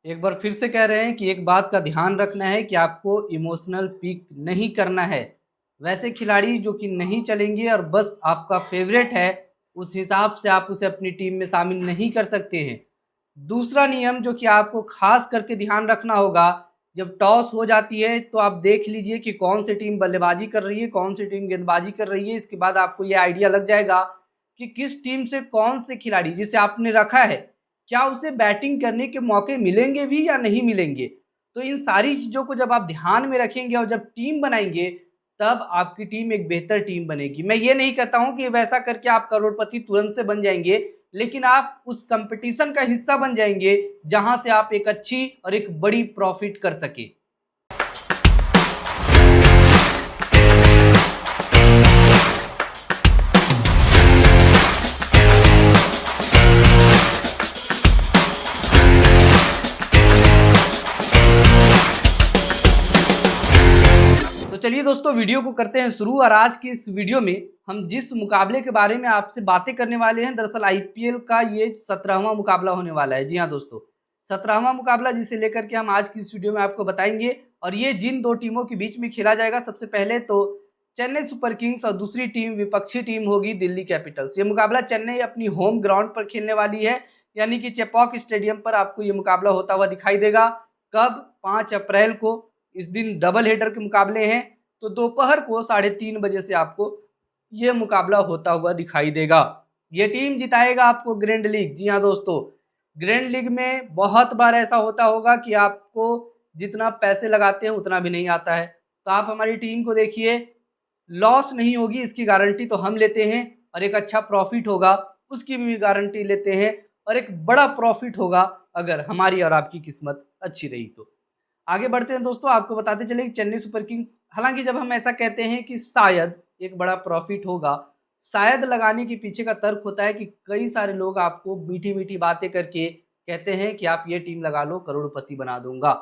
एक बार फिर से कह रहे हैं कि एक बात का ध्यान रखना है कि आपको इमोशनल पिक नहीं करना है। वैसे खिलाड़ी जो कि नहीं चलेंगे और बस आपका फेवरेट है, उस हिसाब से आप उसे अपनी टीम में शामिल नहीं कर सकते हैं। दूसरा नियम जो कि आपको खास करके ध्यान रखना होगा, जब टॉस हो जाती है तो आप देख लीजिए कि कौन सी टीम बल्लेबाजी कर रही है, कौन सी टीम गेंदबाजी कर रही है। इसके बाद आपको ये आइडिया लग जाएगा कि किस टीम से कौन से खिलाड़ी जिसे आपने रखा है, क्या उसे बैटिंग करने के मौके मिलेंगे भी या नहीं मिलेंगे। तो इन सारी चीज़ों को जब आप ध्यान में रखेंगे और जब टीम बनाएँगे, तब आपकी टीम एक बेहतर टीम बनेगी। मैं ये नहीं कहता हूँ कि वैसा करके आप करोड़पति तुरंत से बन जाएँगे, लेकिन आप उस कॉम्पिटिशन का हिस्सा बन जाएँगे, जहाँ से आप एक अच्छी और एक बड़ी प्रॉफ़िट कर सकें। तो चलिए दोस्तों, वीडियो को करते हैं शुरू। और आज की इस वीडियो में हम जिस मुकाबले के बारे में आपसे बातें करने वाले हैं, दरअसल आईपीएल का ये 17वां मुकाबला होने वाला है। जी हाँ दोस्तों, 17वां मुकाबला, जिसे लेकर के हम आज की इस वीडियो में आपको बताएंगे। और ये जिन दो टीमों के बीच में खेला जाएगा, सबसे पहले तो चेन्नई सुपर किंग्स और दूसरी टीम, विपक्षी टीम होगी दिल्ली कैपिटल्स। ये मुकाबला चेन्नई अपनी होम ग्राउंड पर खेलने वाली है, यानी कि चेपॉक स्टेडियम पर आपको ये मुकाबला होता हुआ दिखाई देगा। कब? 5 अप्रैल को। इस दिन डबल हेडर के मुकाबले हैं, तो दोपहर को 3:30 बजे से आपको ये मुकाबला होता हुआ दिखाई देगा। ये टीम जिताएगा आपको ग्रैंड लीग। जी हाँ दोस्तों, ग्रैंड लीग में बहुत बार ऐसा होता होगा कि आपको जितना पैसे लगाते हैं उतना भी नहीं आता है। तो आप हमारी टीम को देखिए, लॉस नहीं होगी इसकी गारंटी तो हम लेते हैं, और एक अच्छा प्रॉफिट होगा उसकी भी गारंटी लेते हैं, और एक बड़ा प्रॉफिट होगा अगर हमारी और आपकी किस्मत अच्छी रही तो। आगे बढ़ते हैं दोस्तों, आपको बताते चले कि चेन्नई सुपर किंग्स, हालांकि जब हम ऐसा कहते हैं कि शायद एक बड़ा प्रॉफिट होगा, शायद लगाने के पीछे का तर्क होता है कि कई सारे लोग आपको मीठी मीठी बातें करके कहते हैं कि आप ये टीम लगा लो, करोड़पति बना दूंगा।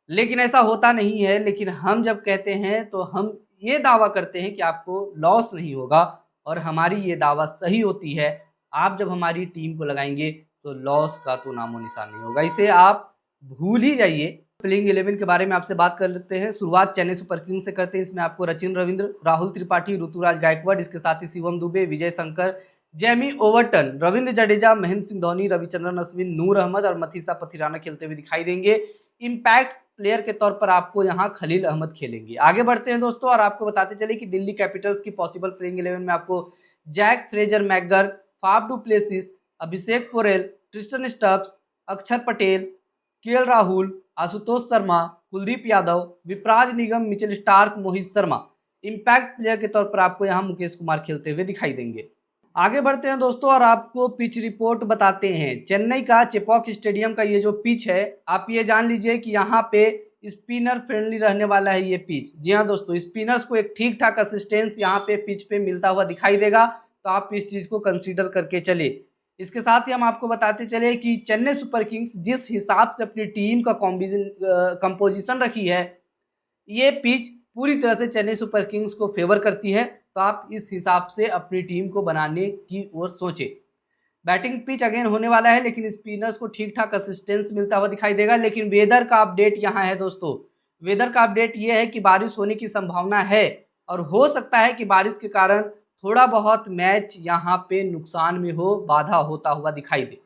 लेकिन ऐसा होता नहीं है। लेकिन हम जब कहते हैं तो हम ये दावा करते हैं कि आपको लॉस नहीं होगा, और हमारी ये दावा सही होती है। आप जब हमारी टीम को लगाएंगे तो लॉस का तो नामो निशान नहीं होगा, इसे आप भूल ही जाइए। प्लेइंग 11 के बारे में आपसे बात कर लेते हैं। शुरुआत चेन्नई सुपर किंग्स से करते हैं। इसमें आपको रचिन रविंद्र, राहुल त्रिपाठी, ऋतुराज गायकवाड़, इसके साथ ही शिवम दुबे, विजय शंकर, जेमी ओवर्टन, रविंद्र जडेजा, महेंद्र सिंह धोनी, रविचंद्रन अश्विन, नूर अहमद और मथीसा पथिराना खेलते हुए दिखाई देंगे। इम्पैक्ट प्लेयर के तौर पर आपको यहाँ खलील अहमद खेलेंगे। आगे बढ़ते हैं दोस्तों, और आपको बताते चले कि दिल्ली कैपिटल्स की पॉसिबल प्लेइंग 11 में आपको Jake Fraser McGurk, Faf du Plessis, Abhishek Porel, Tristan Stubbs, Axar Patel, KL Rahul, Ashutosh Sharma, Kuldeep Yadav, Vipraj Nigam, Mitchell Starc, Mohit Sharma. Impact player के तौर पर आपको यहाँ मुकेश कुमार खेलते हुए दिखाई देंगे। आगे बढ़ते हैं दोस्तों, और आपको पिच रिपोर्ट बताते हैं। चेन्नई का चेपॉक स्टेडियम का ये जो पिच है, आप ये जान लीजिए कि यहाँ पे स्पिनर फ्रेंडली रहने वाला है ये पिच। जी हाँ दोस्तों, स्पिनर्स को एक ठीक ठाक असिस्टेंस यहाँ पे पिच पे मिलता हुआ दिखाई देगा, तो आप इस चीज़ को कंसीडर करके चले। इसके साथ ही हम आपको बताते चले कि चेन्नई सुपर किंग्स जिस हिसाब से अपनी टीम का कंपोजिशन रखी है, ये पिच पूरी तरह से चेन्नई सुपर किंग्स को फेवर करती है। तो आप इस हिसाब से अपनी टीम को बनाने की ओर सोचें। बैटिंग पिच अगेन होने वाला है, लेकिन स्पिनर्स को ठीक ठाक असिस्टेंस मिलता हुआ दिखाई देगा। लेकिन वेदर का अपडेट यहाँ है दोस्तों, वेदर का अपडेट ये है कि बारिश होने की संभावना है, और हो सकता है कि बारिश के कारण थोड़ा बहुत मैच यहाँ पे नुकसान में हो, बाधा होता हुआ दिखाई दे।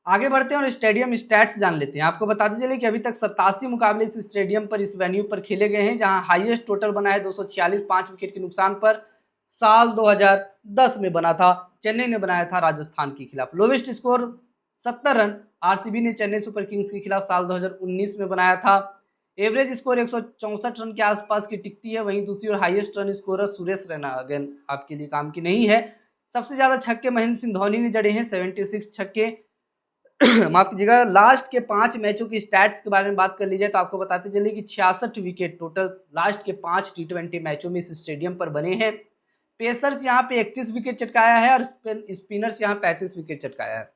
आगे बढ़ते हैं और स्टेडियम स्टैट्स जान लेते हैं। आपको बताते चले कि अभी तक 87 मुकाबले इस स्टेडियम पर, इस वेन्यू पर खेले गए हैं, जहां हाईएस्ट टोटल बना है 246, 5 विकेट के नुकसान पर। साल 2010 में बना था, चेन्नई ने बनाया था राजस्थान के खिलाफ। लोवेस्ट स्कोर 70 रन आरसीबी ने चेन्नई सुपर किंग्स के खिलाफ साल 2019 में बनाया था। एवरेज स्कोर 164 रन के आसपास की टिकती है। वहीं दूसरी ओर highest run scorer Suresh Raina again आपके लिए काम की नहीं है। सबसे ज्यादा छक्के महेंद्र सिंह धोनी ने जड़े हैं, 76 छक्के। माफ कीजिएगा। लास्ट के 5 मैचों की स्टैट्स के बारे में बात कर लीजिए तो आपको बताते चलिए कि 66 विकेट टोटल लास्ट के 5 T20 मैचों में इस स्टेडियम पर बने हैं। पेसर्स यहाँ पे 31 विकेट चटकाया है, और स्पिनर्स यहाँ 35 विकेट चटकाया है।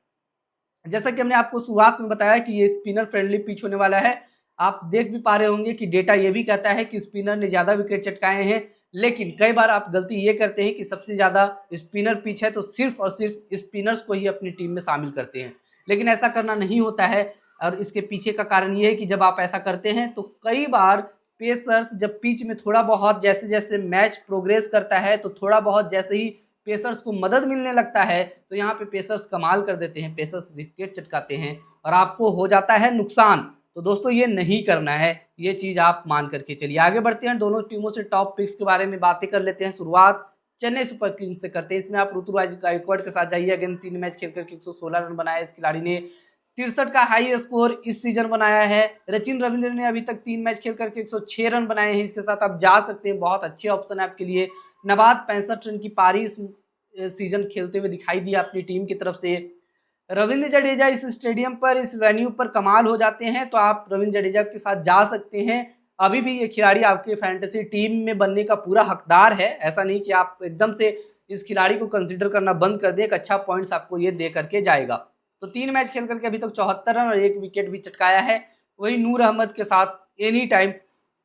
जैसा कि हमने आपको शुरुआत में बताया कि ये स्पिनर फ्रेंडली पिच होने वाला है। आप देख भी पा रहे होंगे कि डेटा ये भी कहता है कि स्पिनर ने ज्यादा विकेट चटकाए हैं, लेकिन कई बार आप गलती ये करते हैं कि सबसे ज्यादा स्पिनर पिच है तो सिर्फ और सिर्फ स्पिनर्स को ही अपनी टीम में शामिल करते हैं, लेकिन ऐसा करना नहीं होता है। और इसके पीछे का कारण ये है कि जब आप ऐसा करते हैं तो कई बार पेसर्स जब पिच में थोड़ा बहुत जैसे जैसे मैच प्रोग्रेस करता है तो थोड़ा बहुत जैसे ही पेसर्स को मदद मिलने लगता है तो यहाँ पे पेसर्स कमाल कर देते हैं, पेसर्स विकेट चटकाते हैं और आपको हो जाता है नुकसान। तो दोस्तों ये नहीं करना है, ये चीज़ आप मान करके चलिए। आगे बढ़ते हैं, दोनों टीमों से टॉप पिक्स के बारे में बातें कर लेते हैं। शुरुआत चेन्नई सुपर किंग्स से करते हैं। इसमें आप ऋतुराज गायकवाड़ के साथ जाइए। अगेन 3 मैच खेल करके 116 रन बनाया इस खिलाड़ी ने, 63 का हाई स्कोर इस सीजन बनाया है। रचिन रविंद्र ने अभी तक 3 मैच खेल करके 106 रन बनाए हैं। इसके साथ आप जा सकते हैं, बहुत अच्छे ऑप्शन है आपके लिए। नबाद 65 रन की पारी इस सीजन खेलते हुए दिखाई दिया अपनी टीम की तरफ से। रविंद्र जडेजा इस स्टेडियम पर, इस वेन्यू पर कमाल हो जाते हैं तो आप रविंद्र जडेजा के साथ जा सकते हैं। अभी भी ये खिलाड़ी आपके फैंटेसी टीम में बनने का पूरा हकदार है। ऐसा नहीं कि आप एकदम से इस खिलाड़ी को कंसीडर करना बंद कर दें, एक अच्छा पॉइंट्स आपको ये दे करके जाएगा। तो 3 मैच खेल करके अभी तक 74 रन और 1 विकेट भी चटकाया है। वही नूर अहमद के साथ एनी टाइम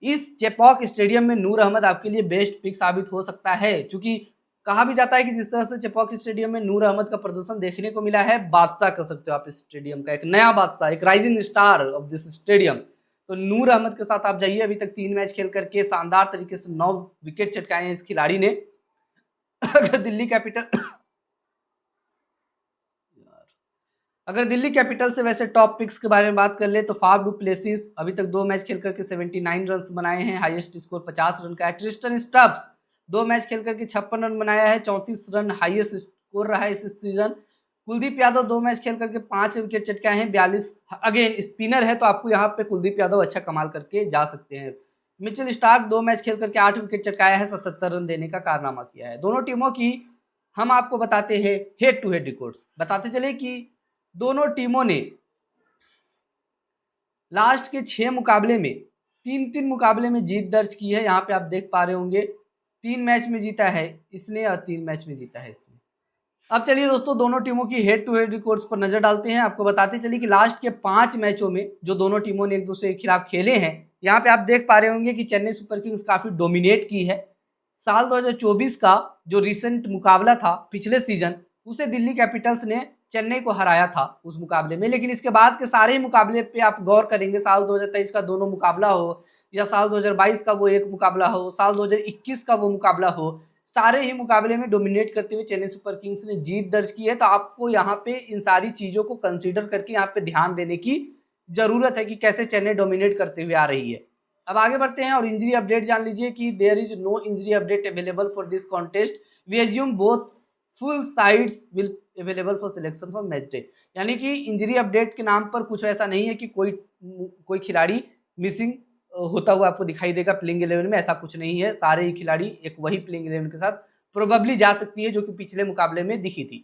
इस चेपॉक स्टेडियम में नूर अहमद आपके लिए बेस्ट पिक साबित हो सकता है, क्योंकि कहा भी जाता है कि जिस तरह से चेपॉक स्टेडियम में नूर अहमद का प्रदर्शन देखने को मिला है, बादशाह कह सकते हो आप इस स्टेडियम का, एक नया बादशाह, एक rising star of this stadium. तो नूर अहमद के साथ आप जाइए। अभी तक 3 मैच खेल करके शानदार तरीके से 9 विकेट चटकाए हैं इस खिलाड़ी ने। अगर दिल्ली कैपिटल से वैसे टॉप पिक्स के बारे में बात कर ले तो फाफ डू प्लेसिस अभी तक 2 मैच खेल करके 79 रन बनाए हैं, हाईएस्ट स्कोर 50 रन का है। ट्रिस्टन स्टब्स 2 मैच खेल करके 56 रन बनाया है, 34 रन हाईएस्ट स्कोर रहा है इस सीजन। कुलदीप यादव 2 मैच खेल करके 5 विकेट चटकाए हैं, 42। अगेन स्पिनर है तो आपको यहाँ पे कुलदीप यादव अच्छा कमाल करके जा सकते हैं। मिचेल स्टार्क 2 मैच खेल करके 8 विकेट चटकाया है, 77 रन देने का कारनामा किया है। दोनों टीमों की हम आपको बताते हैं हेड टू हेड रिकॉर्ड्स। बताते चले कि दोनों टीमों ने लास्ट के 6 मुकाबले में 3-3 मुकाबले में जीत दर्ज की है। यहाँ पे आप देख पा रहे होंगे 3 मैच में जीता है इसने और 3 मैच में जीता है इसने। अब चलिए दोस्तों, दोनों टीमों की हेड टू हेड रिकॉर्ड्स पर नजर डालते हैं। आपको बताते चलिए कि लास्ट के 5 मैचों में जो दोनों टीमों ने एक दूसरे के खिलाफ खेले हैं, यहाँ पे आप देख पा रहे होंगे कि चेन्नई सुपर किंग्स काफी डोमिनेट की है। साल 2024 का जो रिसेंट मुकाबला था पिछले सीजन, उसे दिल्ली कैपिटल्स ने चेन्नई को हराया था उस मुकाबले में। लेकिन इसके बाद के सारे ही मुकाबले पे आप गौर करेंगे, साल 2023 का दोनों मुकाबला हो या साल 2022 का वो एक मुकाबला हो, साल 2021 का वो मुकाबला हो, सारे ही मुकाबले में डोमिनेट करते हुए चेन्नई सुपर किंग्स ने जीत दर्ज की है। तो आपको यहाँ पे इन सारी चीजों को कंसीडर करके यहाँ पे ध्यान देने की जरूरत है कि कैसे चेन्नई डोमिनेट करते हुए आ रही है। अब आगे बढ़ते हैं और इंजरी अपडेट जान लीजिए कि there is no injury update available for this contest. We assume both full sides will available for selection for match day. यानी कि इंजरी अपडेट के नाम पर कुछ ऐसा नहीं है कि कोई खिलाड़ी मिसिंग होता हुआ आपको दिखाई देगा प्लेइंग 11 में, ऐसा कुछ नहीं है। सारे ही खिलाड़ी एक वही प्लेइंग 11 के साथ प्रोबेबली जा सकती है जो कि पिछले मुकाबले में दिखी थी।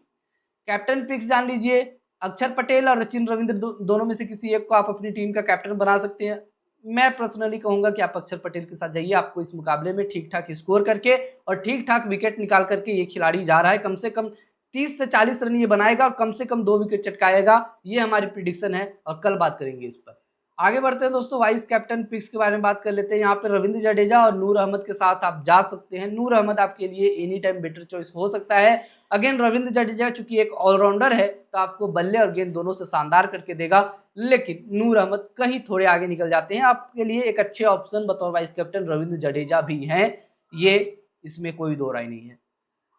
कैप्टन पिक्स जान लीजिए, अक्षर पटेल और रचिन रविंद्र दोनों में से किसी एक को आप अपनी टीम का कैप्टन बना सकते हैं। मैं पर्सनली कहूंगा कि आप अक्षर पटेल के साथ जाइए। आपको इस मुकाबले में ठीक ठाक स्कोर करके और ठीक ठाक विकेट निकाल करके ये खिलाड़ी जा रहा है। कम से कम 30 से 40 रन ये बनाएगा और कम से कम 2 विकेट चटकाएगा, ये हमारी प्रिडिक्शन है और कल बात करेंगे इस पर। आगे बढ़ते हैं दोस्तों, वाइस कैप्टन पिक्स के बारे में बात कर लेते हैं। यहाँ पे रविंद्र जडेजा और नूर अहमद के साथ आप जा सकते हैं। नूर अहमद आपके लिए एनी टाइम बेटर चॉइस हो सकता है। अगेन रविंद्र जडेजा चूंकि एक ऑलराउंडर है तो आपको बल्ले और गेंद दोनों से शानदार करके देगा, लेकिन नूर अहमद कहीं थोड़े आगे निकल जाते हैं। आपके लिए एक अच्छे ऑप्शन बतौर वाइस कैप्टन रविंद्र जडेजा भी हैं, ये इसमें कोई दो राय नहीं है।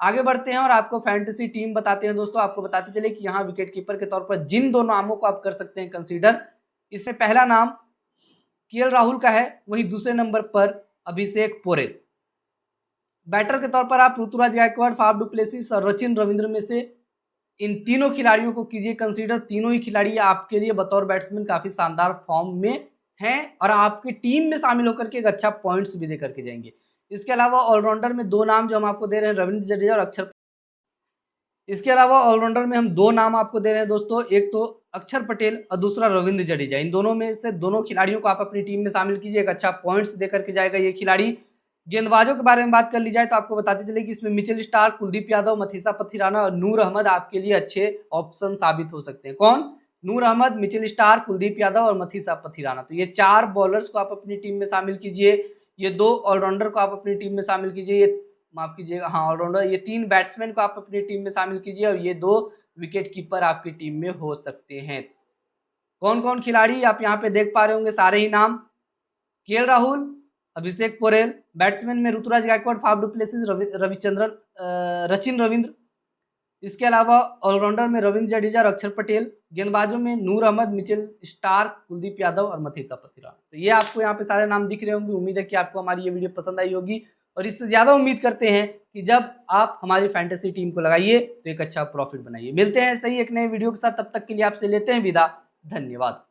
आगे बढ़ते हैं और आपको फैंटेसी टीम बताते हैं दोस्तों। आपको बताते चले कि यहाँ विकेट कीपर के तौर पर जिन दो नामों को आप कर सकते हैं कंसीडर, इसमें पहला नाम केएल राहुल का है, वहीं दूसरे नंबर पर अभिषेक पोरेल। बैटर के तौर पर आप Ruturaj Gaikwad, Faf du Plessis और रचिन रविंद्र में से इन तीनों खिलाड़ियों को कीजिए कंसीडर। तीनों ही खिलाड़ी आपके लिए बतौर बैट्समैन काफी शानदार फॉर्म में हैं और आपकी टीम में शामिल होकर के एक अच्छा पॉइंट्स भी दे करके जाएंगे। इसके अलावा ऑलराउंडर में 2 नाम जो हम आपको दे रहे हैं, रविंद्र जडेजा और अक्षर। इसके अलावा ऑलराउंडर में हम 2 नाम आपको दे रहे हैं दोस्तों, एक तो अक्षर पटेल और दूसरा रविंद्र जडेजा। इन दोनों में से दोनों खिलाड़ियों को आप अपनी टीम में शामिल कीजिए, एक अच्छा पॉइंट्स दे करके जाएगा ये खिलाड़ी। गेंदबाजों के बारे में बात कर ली जाए तो आपको बताते चले कि इसमें मिचेल स्टार्क, कुलदीप यादव, मथीसा पथिराना और नूर अहमद आपके लिए अच्छे ऑप्शन साबित हो सकते हैं। कौन? नूर अहमद, मिचेल स्टार्क, कुलदीप यादव और मथीसा पथिराना। तो ये 4 बॉलर्स को आप अपनी टीम में शामिल कीजिए, ये 2 ऑलराउंडर को आप अपनी टीम में शामिल कीजिए, ये माफ कीजिएगा हाँ ऑलराउंडर, ये 3 बैट्समैन को आप अपनी टीम में शामिल कीजिए और ये 2 विकेट कीपर आपकी टीम में हो सकते हैं। कौन कौन खिलाड़ी आप यहाँ पे देख पा रहे होंगे सारे ही नाम, केएल राहुल, अभिषेक पोरेल, बैट्समैन में ऋतुराज गायकवाड़, फाफ डुप्लेसिस, रविचंद्रन, सचिन रविंद्र, इसके अलावा ऑलराउंडर में रविंद्र जडेजा और अक्षर पटेल, गेंदबाजों में नूर अहमद, मिचेल स्टार्क, कुलदीप यादव और मथीसा पथिराना। तो ये आपको यहाँ पे सारे नाम दिख रहे होंगे। उम्मीद है कि आपको हमारी ये वीडियो पसंद आई होगी और इससे ज़्यादा उम्मीद करते हैं कि जब आप हमारी फैंटेसी टीम को लगाइए तो एक अच्छा प्रॉफिट बनाइए। मिलते हैं सही एक नए वीडियो के साथ, तब तक के लिए आपसे लेते हैं विदा। धन्यवाद।